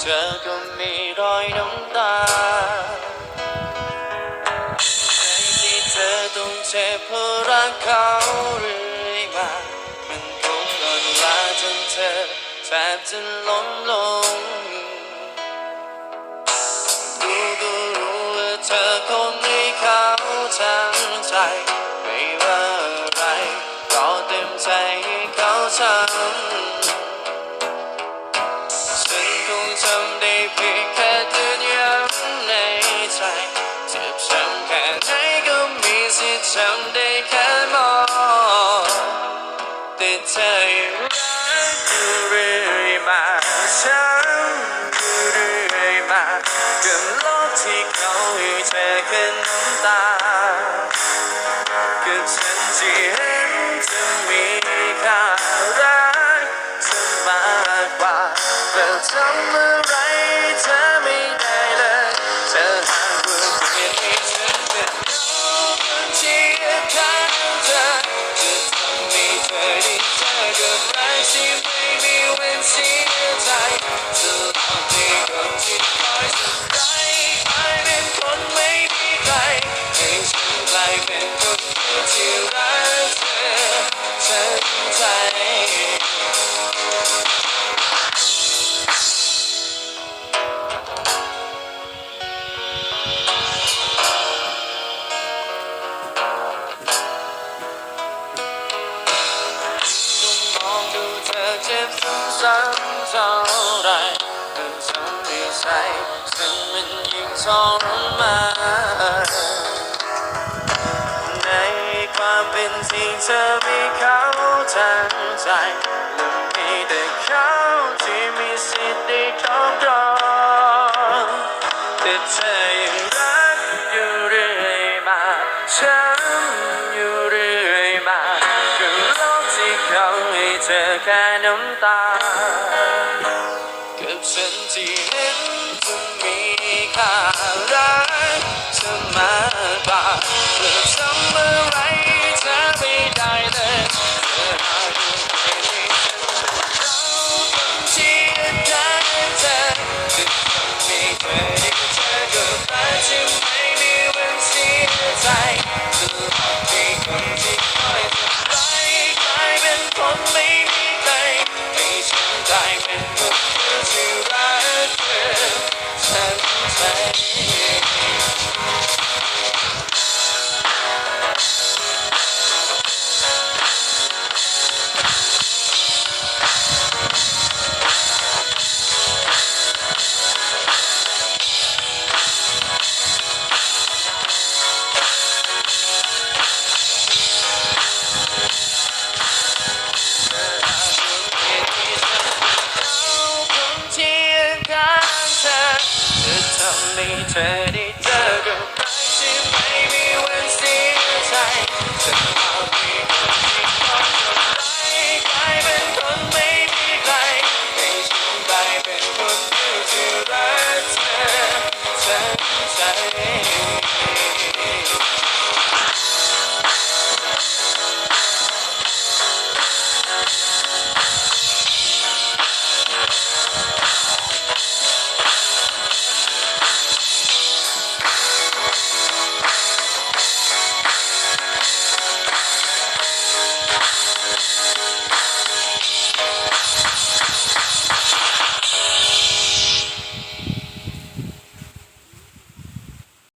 เธอก็มีรอยน้ำตาใจที่เธอต้องเจ็บเพราะรักเขาเรื่อยมามันคงอ่อนล้าจนเธอแทบจะล้มลงก็รู้ว่าเธอคงไม่เข้าทั้งใจไม่ว่าอะไรก็เต็มใจให้เขาทำฉันคงทำได้เพียงแค่เตือนย้ำในใจเจ็บช้ำแค่ไหนก็มีสิทธิ์ทำได้แค่มองแต่เธอยังรักอยู่เรื่อยมาช้ำอยู่เรื่อยมากับโลกที่เขาให้เธอแค่น้ำตากับฉันที่เห็นเธอมีค่ารักเธอมากกว่าแต่ทำอะไรเธอไม่ได้เลยเธอหากว่าเปลี่ยนให้ฉันเป็นคนที่ข้างเธอจะทำให้เธอได้เจอกับรักที่ไม่มีวันเสียใจจะลองที่คนที่คอยสบายกลายเป็นคนไม่มีใครให้ฉันกลายเป็นคนที่รักเธอฉันใจมองดูเธอเจ็บซ้ำๆเท่าไรมันทำให้ใจฉันมันยิ่งทรมานในความเป็นจริงเธอมีเขาทั้งใจและมีแต่เขาที่มีสิทธิ์ได้ครอบครองแต่เธอยังรักอยู่เรื่อยมาช้ำอยู่เรื่อยมากับโลกที่เขาให้เธอแค่น้ำตากับฉันที่เห็นเธอมีค่ารักเธอมากกว่าและทำอะไรเธอไม่ได้เลยเธอหากไม่ให้ฉันเป็นคนที่รักเธอจะทำให้เธอได้เจอกับรักที่ไม่มีวันเสียใจจะหลอกให้คนที่คอยทำร้ายกลายเป็นคนไม่มีใครให้ฉันกลายเป็นคนที่รักเธอฉันใจจะทำให้เธอได้เจอกับรักที่ไม่มีวันเสียใจจะ